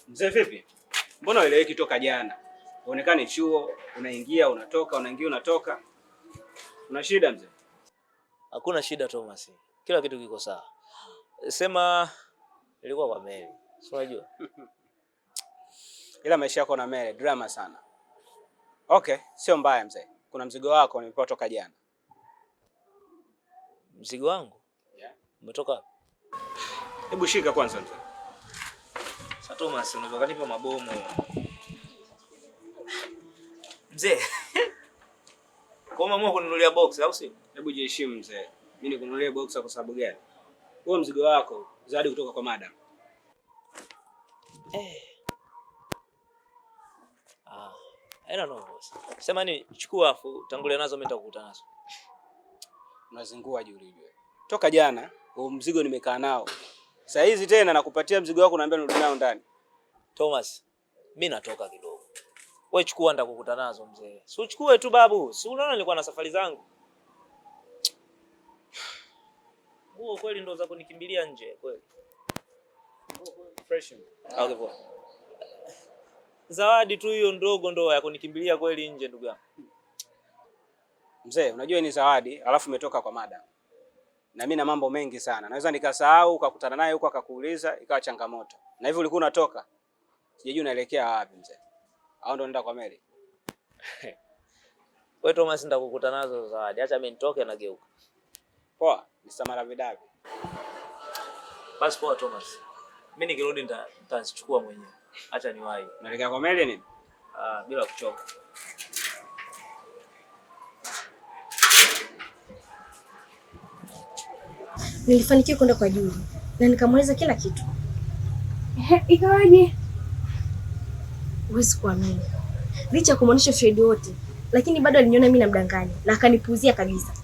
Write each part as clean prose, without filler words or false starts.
Mzee vipi? Mbona ueleweki toka jana? Uonekane chuo, unaingia, unatoka, unaingia, unatoka. Una shida mzee? Hakuna shida Thomas. Kila kitu kiko sawa. Sema ilikuwa kwa Mary. Si unajua? Ila maisha yako na Mary drama sana. Okay, sio mbaya mzee. Kuna mzigo wako nimepewa toka jana. Mzigo wangu? Yeah. Umetoka wapi? Hebu shika kwanza mzee. Sasa Thomas, unaweza kanipa mabomu. Mzee. Kwa mama kuninunulia box au si? Hebu jiheshimu mzee. Mimi nikununulie box kwa sababu gani? Huo mzigo wako zawadi kutoka kwa madam. I don't know boss. Sema ni chukua afu tangulia nazo, mimi nitakukuta nazo. Unazingua Juli. Toka jana huo mzigo nimekaa nao. Sasa hizi tena nakupatia mzigo wako, naambia nirudi nao ndani. Thomas, mimi natoka kidogo. Wewe chukua, nitakukuta nazo mzee. Si uchukue tu babu. Si unaona nilikuwa na safari zangu. Huo kweli ndo za kunikimbilia nje kweli. Fresh. Okay poa. Zawadi tu hiyo ndogo ndo ya kunikimbilia kweli nje ndugu yangu. Mzee, unajua ni zawadi, alafu umetoka kwa madam. Na mimi na mambo mengi sana. Naweza nikasahau, ukakutana naye huko akakuuliza, ikawa changamoto. Na hivyo ulikuwa unatoka. Sijui unaelekea wapi mzee. Au ndo nenda kwa Mary? Wewe Thomas, nitakukuta nazo zawadi. Acha mimi nitoke na geuka. Poa, ni Samara Vidavi. Basi poa Thomas. Mimi nikirudi nitachukua mwenyewe. Acha niwahi. Unaelekea kwa Mary nini? Bila kuchoka. Nilifanikiwa kwenda kwa Juli na nikamweleza kila kitu. Ikawaje? Huwezi kuamini. Licha ya kumwonyesha ushahidi wote, lakini bado aliniona mimi namdanganya na akanipuuzia kabisa.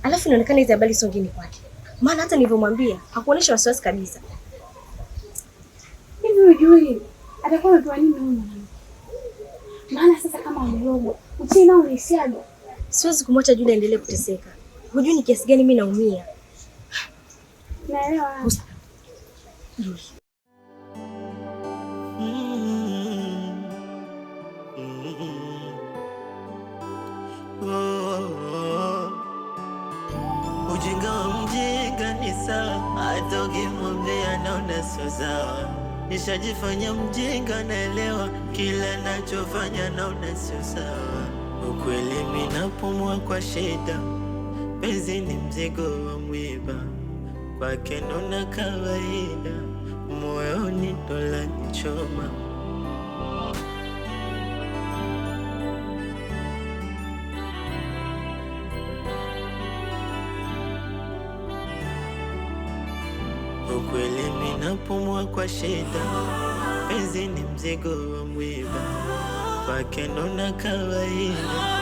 Alafu inaonekana hizo habari sio ngeni kwake. Maana hata nilivyomwambia hakuonyesha wasiwasi kabisa. Hivi Juli atakuwa anatoa nini huyu? Maana sasa kama amerogwa, uchina unaisiaga. Siwezi kumwacha Juli aendelee kuteseka. Hujui ni kiasi gani mimi naumia. Naelewa. Juli. Ujinga wa mjinga ni sawa, hata ukimwambia naona sio sawa. Nishajifanya mjinga, naelewa kila nachofanya naona sio sawa. Ukweli mimi napumua kwa shida, penzi ni mzigo wa mwiba. Kwake naona kawaida, moyoni ndo lanichoma. Ukweli mimi napumua kwa shida, penzi ni mzigo wa mwiba. Kwake naona kawaida,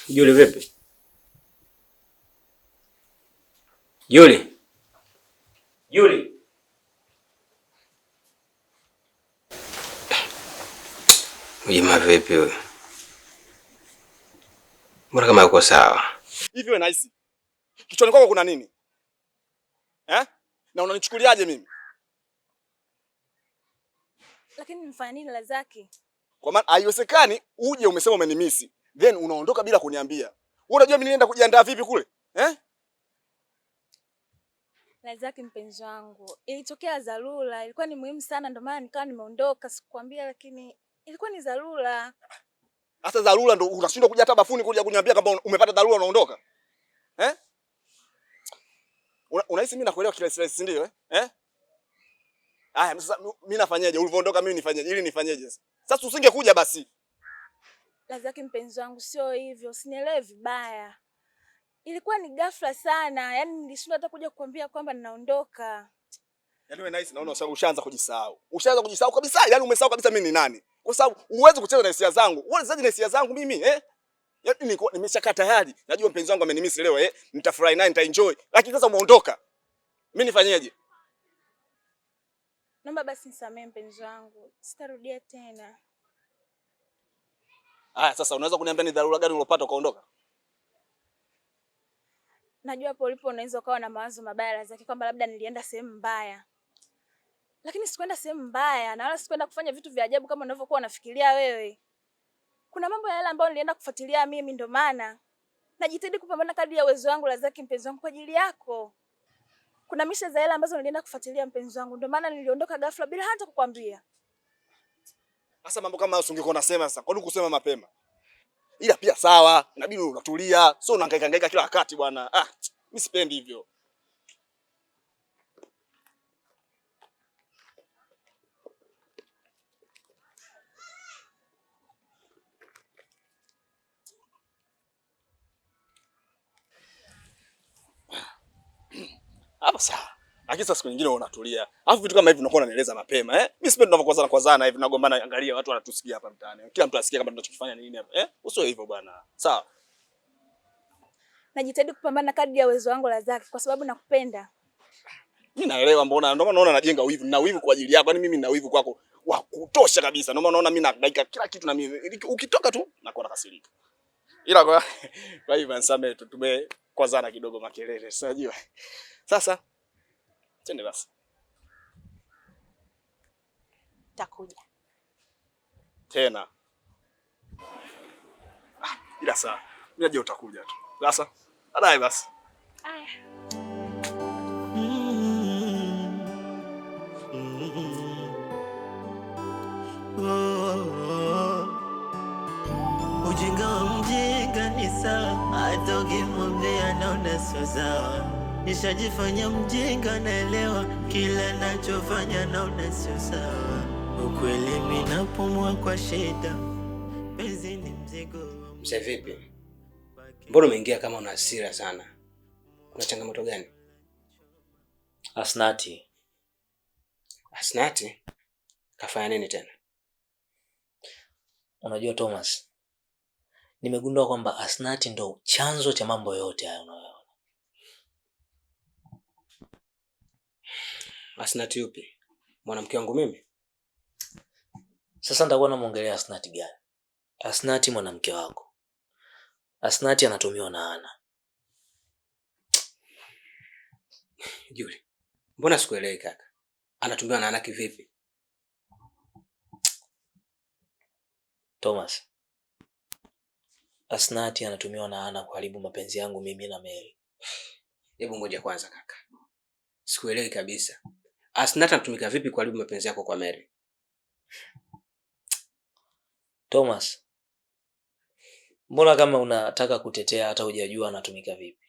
Juli vipi? Juli. Juli. Jamaa vipi wewe? Mbona kama uko sawa? Hivi wewe nahisi kichwani kwako kuna nini? Na unanichukuliaje mimi? Lakini mfanya nini Lazaki? Kwa maana haiwezekani uje umesema umenimisi, then unaondoka bila kuniambia. Wewe unajua mimi nilienda kujiandaa vipi kule? Lazaki mpenzi wangu, ilitokea dharura, ilikuwa ni muhimu sana ndio maana nikawa nimeondoka, sikukwambia lakini ilikuwa ni dharura. Hata dharura ndo unashindwa kuja hata bafuni kuja kuniambia kama umepata dharura unaondoka? Unahisi mimi nakuelewa kila stress ndio Aya, sasa mimi nafanyaje? Ulivyoondoka mimi nifanyaje? Ili nifanyaje sasa? Sasa usingekuja basi. Lazaki mpenzi wangu, sio hivyo, usinielewe vibaya. Ilikuwa ni ghafla sana, yaani nilishindwa hata kuja kukuambia kwamba ninaondoka. Yaani wewe nice, naona ushaanza kujisahau. Ushaanza kujisahau kabisa. Yaani umesahau kabisa mimi ni nani. Kwa sababu huwezi kucheza na hisia zangu. Wewe unachezaje na hisia zangu mimi Yaani nimeshakaa tayari. Najua mpenzi wangu amenimisi leo nitafurahi naye nitaenjoy. Lakini sasa umeondoka. Mimi nifanyeje? Naomba basi nisamee mpenzi wangu. Sitarudia tena. Sasa unaweza kuniambia ni dharura gani ulopata ukaondoka? Najua hapo ulipo unaweza ukawa na mawazo mabaya zake kwamba labda nilienda sehemu mbaya. Lakini sikwenda sehemu mbaya na wala sikwenda kufanya vitu vya ajabu kama unavyokuwa unafikiria wewe. Kuna mambo ya yale ambayo nilienda kufuatilia mimi, ndio maana najitahidi kupambana kadri ya uwezo wangu Lazaki mpenzi wangu kwa ajili yako. Kuna misha za yale ambazo nilienda kufuatilia mpenzi wangu, ndio maana niliondoka ghafla bila hata kukwambia. Sasa mambo kama hayo ungekuwa unasema sasa. Kwa nini kusema mapema? Ila pia sawa, inabidi unatulia. Sio unahangaika kila wakati bwana. Mimi sipendi hivyo. Hapo sawa. Lakini sasa siku nyingine unatulia. Alafu vitu kama hivi unakuwa unanieleza mapema, Mimi sipendi tunavyokozana hivi tunagombana, angalia watu wanatusikia hapa mtaani. Kila mtu asikie kama tunachokifanya nini hapa, Usio hivyo bwana. Sawa. Najitahidi kupambana kadri ya uwezo wangu Lazaki kwa sababu nakupenda. Mimi naelewa mbona ndio maana naona najenga wivu. Na wivu kwa ajili yako. Yaani mimi nina wivu kwako wa kutosha kabisa. Ndio maana naona mimi nahangaika kila kitu na mimi. Ukitoka tu nakuwa nakasirika. Ila kwa hivyo nisamee tu tumekwazana kidogo makelele. Unajua. Sasa twende basi. Takuja. Tena. Ila saa. Mimi najua utakuja tu. Sasa. Baadaye basi. Aya. Ujinga wa mjinga ni sawa, hata ukimwambia naona sio sawa. Nishajifanya mjinga, naelewa kila nachofanya naona sio sawa. Ukweli mimi napumua kwa shida, penzi ni mzigo. Mzee vipi? Mbona umeingia kama una hasira sana? Kuna changamoto gani? Asnati. Asnati? Kafanya nini tena? Unajua Thomas, nimegundua kwamba Asnati ndo chanzo cha mambo yote haya unayoona. Asnati yupi? Mwanamke wangu mimi? Sasa nitakuwa namuongelea Asnati gani? Asnati mwanamke wako. Asnati anatumiwa na Ana. Juli, mbona sikuelewi kaka? Anatumiwa na Ana kivipi? Thomas, Asnati anatumiwa na Ana kuharibu mapenzi yangu mimi na Mary. Hebu ngoja kwanza kaka. Sikuelewi kabisa. Asnati anatumika vipi kuharibu mapenzi yako kwa Mary? Thomas, mbona kama unataka kutetea hata hujajua anatumika vipi?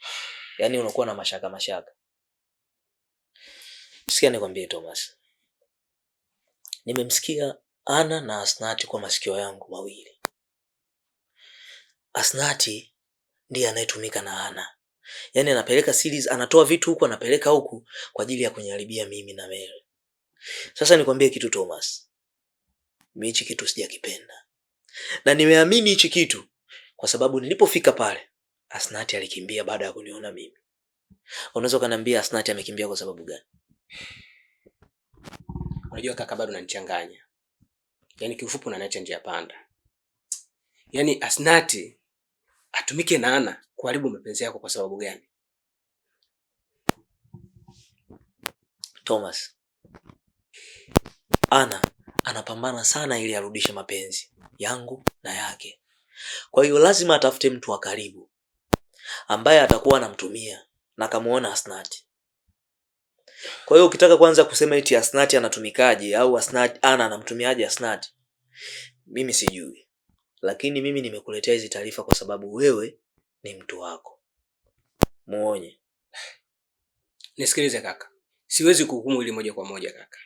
Yaani unakuwa na mashaka. Sikia nikwambie Thomas. Nimemsikia Ana na Asnati kwa masikio yangu mawili. Asnati ndiye anayetumika na Ana. Yaani anapeleka series, anatoa vitu huku anapeleka huku kwa ajili ya kuniharibia mimi na Mary. Sasa nikwambie kitu Thomas. Mimi hichi kitu sijakipenda. Na nimeamini hichi kitu kwa sababu nilipofika pale Asnati alikimbia baada ya kuniona mimi. Unaweza kuniambia Asnati amekimbia kwa sababu gani? Unajua kaka, bado unanichanganya. Yaani kiufupi unaniacha njia panda. Yaani Asnati atumike na Ana kuharibu mapenzi yako kwa sababu gani? Thomas, Ana anapambana sana ili arudishe mapenzi yangu na yake. Kwa hiyo lazima atafute mtu wa karibu ambaye atakuwa anamtumia na kamuona Asnati. Kwa hiyo ukitaka kwanza kusema eti Asnati anatumikaje au Ana anamtumiaje Asnati, mimi sijui. Lakini mimi nimekuletea hizi taarifa kwa sababu wewe ni mtu wako. Muonye. Nisikilize kaka. Siwezi kuhukumu hili moja kwa moja kaka.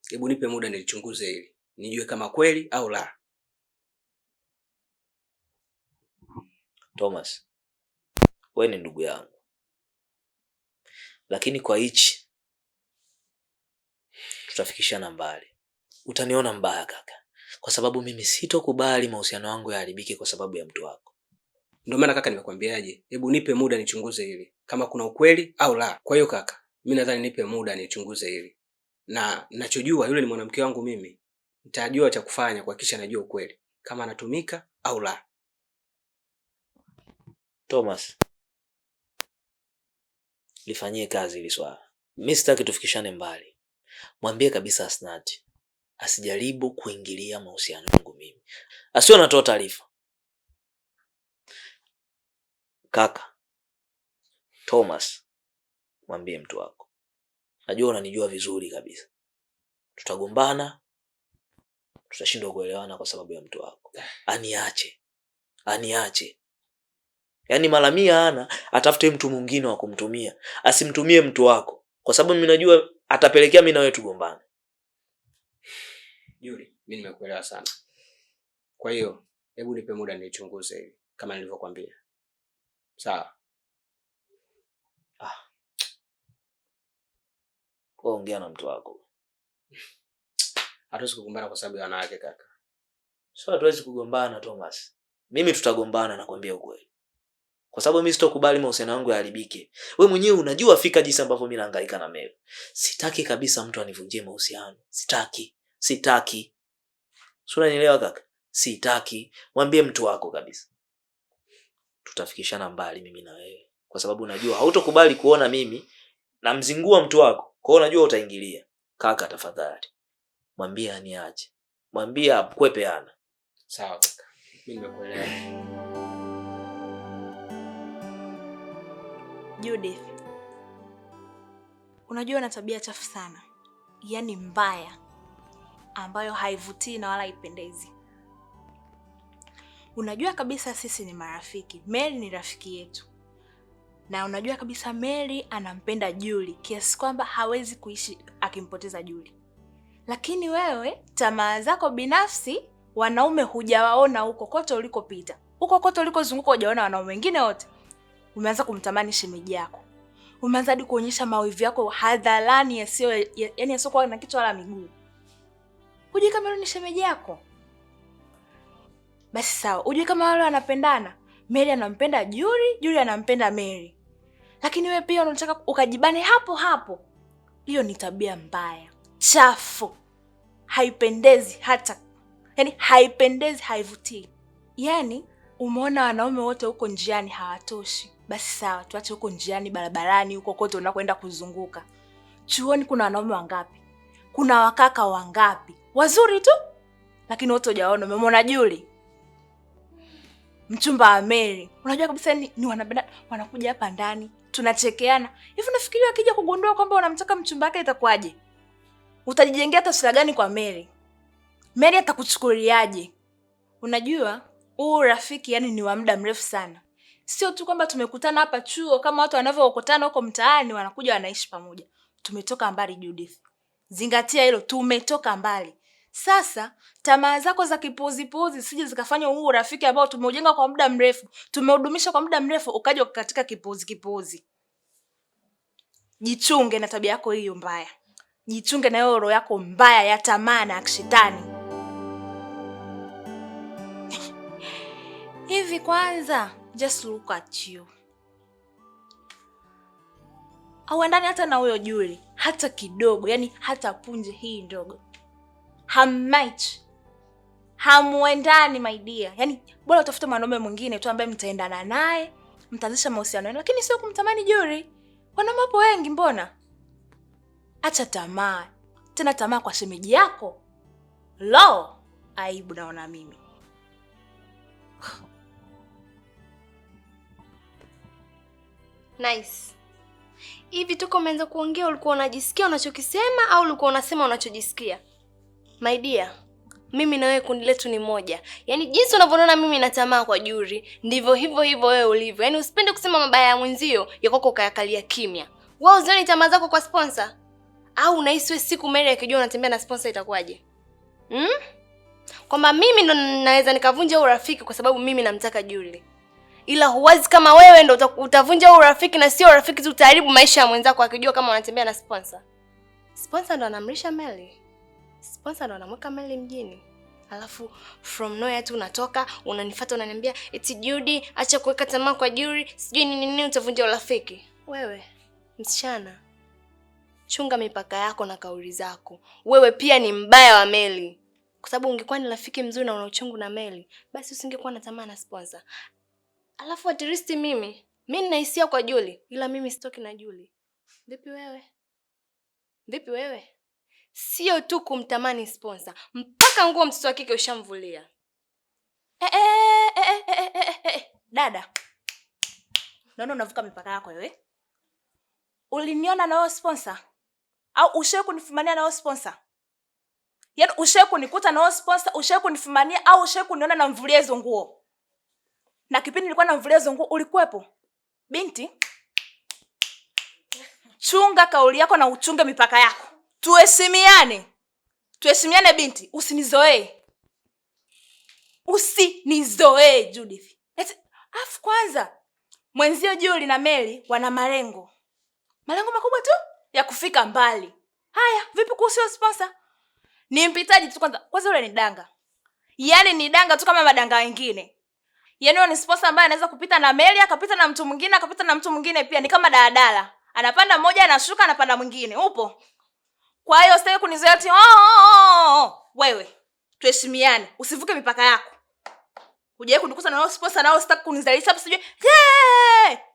Hebu nipe muda nilichunguze hili. Nijue kama kweli au la. Thomas, wewe ni ndugu yangu. Lakini kwa hichi tutafikishana mbali. Utaniona mbaya kaka, kwa sababu mimi sitokubali mahusiano yangu yaharibike kwa sababu ya mtu wako. Ndio maana kaka nimekwambiaje, hebu nipe muda nichunguze hili kama kuna ukweli au la. Kwa hiyo kaka, mimi nadhani nipe muda nichunguze hili. Na ninachojua yule ni mwanamke wangu mimi. Nitajua cha kufanya kuhakikisha najua ukweli kama anatumika au la. Thomas, lifanyie kazi hili swala. Mimi sitaki tufikishane mbali. Mwambie kabisa Asnati asijaribu kuingilia mahusiano yangu mimi. Asiwe anatoa taarifa. Kaka Thomas, mwambie mtu wako. Najua unanijua vizuri kabisa. Tutagombana, tutashindwa kuelewana kwa sababu ya mtu wako. Aniache. Yaani mara 100 atafute mtu mwingine wa kumtumia. Asimtumie mtu wako, kwa sababu mimi najua atapelekea mimi na wewe tugombane. Yuri, mimi nimekuelewa sana. Kwa hiyo, hebu nipe muda nichunguze hili kama nilivyokuambia. Sawa. Ongea na mtu wako. Hatuwezi kugombana kwa sababu ya wanawake kaka. Sio, hatuwezi kugombana Thomas. Mimi tutagombana, nakwambia ukweli. Kwa sababu mimi sitokubali mahusiano yangu yaharibike. Wewe mwenyewe unajua fika jinsi ambavyo mimi nahangaika na Mary. Sitaki kabisa mtu anivunjie mahusiano. Sitaki. Sura nielewa kaka? Sitaki. Mwambie mtu wako kabisa. Tutafikishana mbali mimi na wewe. Kwa sababu unajua hautokubali kuona mimi namzingua mtu wako. Kwa hiyo unajua utaingilia. Kaka tafadhali, mwambie aniache. Mwambie akwepeana. Sawa kaka. Mimi nimekuelewa. Judith, unajua una tabia chafu sana, yaani mbaya, ambayo haivutii na wala haipendezi. Unajua kabisa sisi ni marafiki, Mary ni rafiki yetu, na unajua kabisa Mary anampenda Julie kiasi kwamba hawezi kuishi akimpoteza Julie. Lakini wewe tamaa zako binafsi, wanaume hujawaona huko kote ulikopita, huko kote ulikozunguka hujaona wanaume wengine wote. Umeanza kumtamani shemeji yako. Umeanza hadi kuonyesha mawivu yako hadharani yaani yasiokuwa na kichwa wala miguu. Hujui kama yule ni shemeji yako? Basi sawa, hujui kama wale wanapendana? Mary anampenda Julie, Julie anampenda Mary. Lakini wewe pia unataka ukajibane hapo hapo. Hiyo ni tabia mbaya, chafu. Haipendezi hata. Yaani haipendezi, haivutii. Yaani umeona wanaume wote huko njiani hawatoshi. Basi sawa, tuache huko njiani, barabarani, huko kote unakoenda kuzunguka. Chuoni kuna wanaume wangapi? Kuna wakaka wangapi? Wazuri tu. Lakini wote hujaona. Umemwona Julie? Mchumba wa Mary. Unajua kabisa ni wanapenda, wanakuja hapa ndani, tunachekeana. Hivi unafikiria akija kugundua kwamba unamtaka mchumba wake itakuwaje? Utajijengea taswira gani kwa Mary? Mary atakuchukuliaje? Unajua huu rafiki yani ni wa muda mrefu sana. Sio tu kwamba tumekutana hapa chuo kama watu wanavyokutana huko mtaani wanakuja wanaishi pamoja. Tumetoka mbali Judith. Zingatia hilo, tumetoka mbali. Sasa tamaa zako za kipuzi sije zikafanya huu rafiki ambao tumeujenga kwa muda mrefu, tumehudumisha kwa muda mrefu ukaja katika kipuzi. Jichunge na tabia yako hiyo mbaya. Jichunge na hiyo roho yako mbaya ya tamaa na kishetani. Hivi kwanza, just look at you. Hauendani hata na huyo Julie, hata kidogo, yani hata punje hii ndogo. Hammatch. Hamuendani my dear. Yani bora utafute mwanaume mwingine tu ambaye mtaendana naye, mtaanzisha mahusiano yenu, lakini sio kumtamani Julie. Wanaume wapo wengi mbona? Acha tamaa. Tena tamaa kwa shemeji yako. Lo, aibu naona mimi. Nice. Hivi tuko umeanza kuongea, ulikuwa unajisikia unachokisema au ulikuwa unasema unachojisikia? My dear, mimi na wewe kundi letu ni moja. Yaani jinsi unavyoona mimi na tamaa kwa Julie, ndivyo hivyo wewe ulivyo. Yaani usipende kusema mabaya ya mwenzio, yako ukayakalia kimya. Wewe uzioni tamaa zako kwa sponsor? Au unahisi wewe siku Mary akijua unatembea na sponsor itakuwaje? Kwamba mimi ndo naweza nikavunja urafiki kwa sababu mimi namtaka Julie. Ila huwazi kama wewe ndo utavunja urafiki na sio urafiki tu utaharibu maisha ya mwenzako akijua kama unatembea na sponsor. Sponsor ndo anamlisha Meli. Sponsor ndo anamweka Meli mjini. Alafu from nowhere tu unatoka, unanifuata unaniambia, "Eti Judy, acha kuweka tamaa kwa Judy, sijui nini utavunja urafiki." Wewe, msichana, chunga mipaka yako na kauli zako. Wewe pia ni mbaya wa Meli. Kwa sababu ungekuwa ni rafiki mzuri na una uchungu na Meli, basi usingekuwa na tamaa na Sponsor. Alafu at least mimi nina hisia kwa Julie, ila mimi sitoki na Julie. Vipi wewe? Vipi wewe? Sio tu kumtamani Sponsor, mpaka nguo mtoto wa kike ushamvulia. Dada. Naona unavuka mipaka yako wewe. Uliniona na wewe Sponsor? Au ushawahi kunifumania na wewe Sponsor? Yaani ushawahi kunikuta na wewe Sponsor, ushawahi kunifumania au ushawahi kuniona na mvulia hizo nguo? Na kipindi nilikuwa namvulia hizo nguo ulikuwepo? Binti, chunga kauli yako na uchunge mipaka yako. Tuheshimiane. Tuheshimiane binti, usinizoee. Usinizoee Judith. Afu kwanza mwenzio Julie na Meli wana malengo. Malengo makubwa tu ya kufika mbali. Haya, vipi kuhusu Sponsor? Ni mpitaji tu kwanza. Kwanza yule ni danga. Yaani ni danga tu kama madanga wengine. Yaani yule ni Sponsor ambaye anaweza kupita na Meli, akapita na mtu mwingine, akapita na mtu mwingine pia. Ni kama daladala. Anapanda mmoja anashuka, anapanda mwingine. Upo? Kwa hiyo usitaki kunizoea ati wewe. Tuheshimiane, usivuke mipaka yako. Hujawahi kunikuta na Sponsor nao sitaki kunizalisha hapo sijui.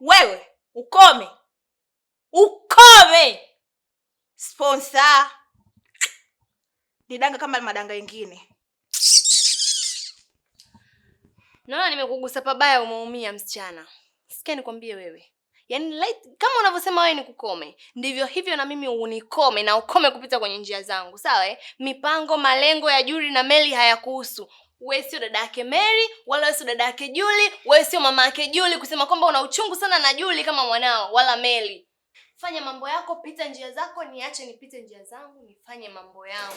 Wewe, ukome. Ukome. Sponsor ni danga kama madanga wengine. Naona nimekugusa pabaya, umeumia msichana. Sikia nikwambie wewe. Yaani kama unavyosema wewe ni kukome, ndivyo hivyo na mimi unikome na ukome kupita kwenye njia zangu. Sawa Mipango, malengo ya Julie na Meli hayakuhusu. Wewe sio dada yake Mary, wala wewe sio dada yake Julie, wewe sio mama yake Julie kusema kwamba una uchungu sana na Julie kama mwanao wala Meli. Fanya mambo yako, pita njia zako, niache nipite njia zangu, nifanye mambo yangu.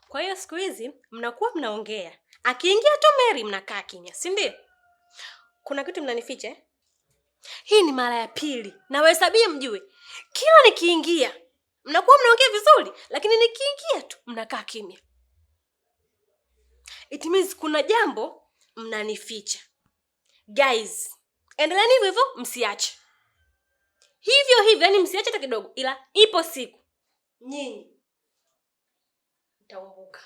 Kwa hiyo siku hizi mnakuwa mnaongea. Akiingia tu Mary mnakaa kimya, si ndio? Kuna kitu mnanificha? Hii ni mara ya pili. Na wahesabie mjue. Kila nikiingia mnakuwa mnaongea vizuri, lakini nikiingia tu mnakaa kimya. It means kuna jambo mnanificha. Guys, endeleeni hivyo hivyo, msiache. Hivyo yani msiache hata kidogo, ila ipo siku nyinyi taumbuka.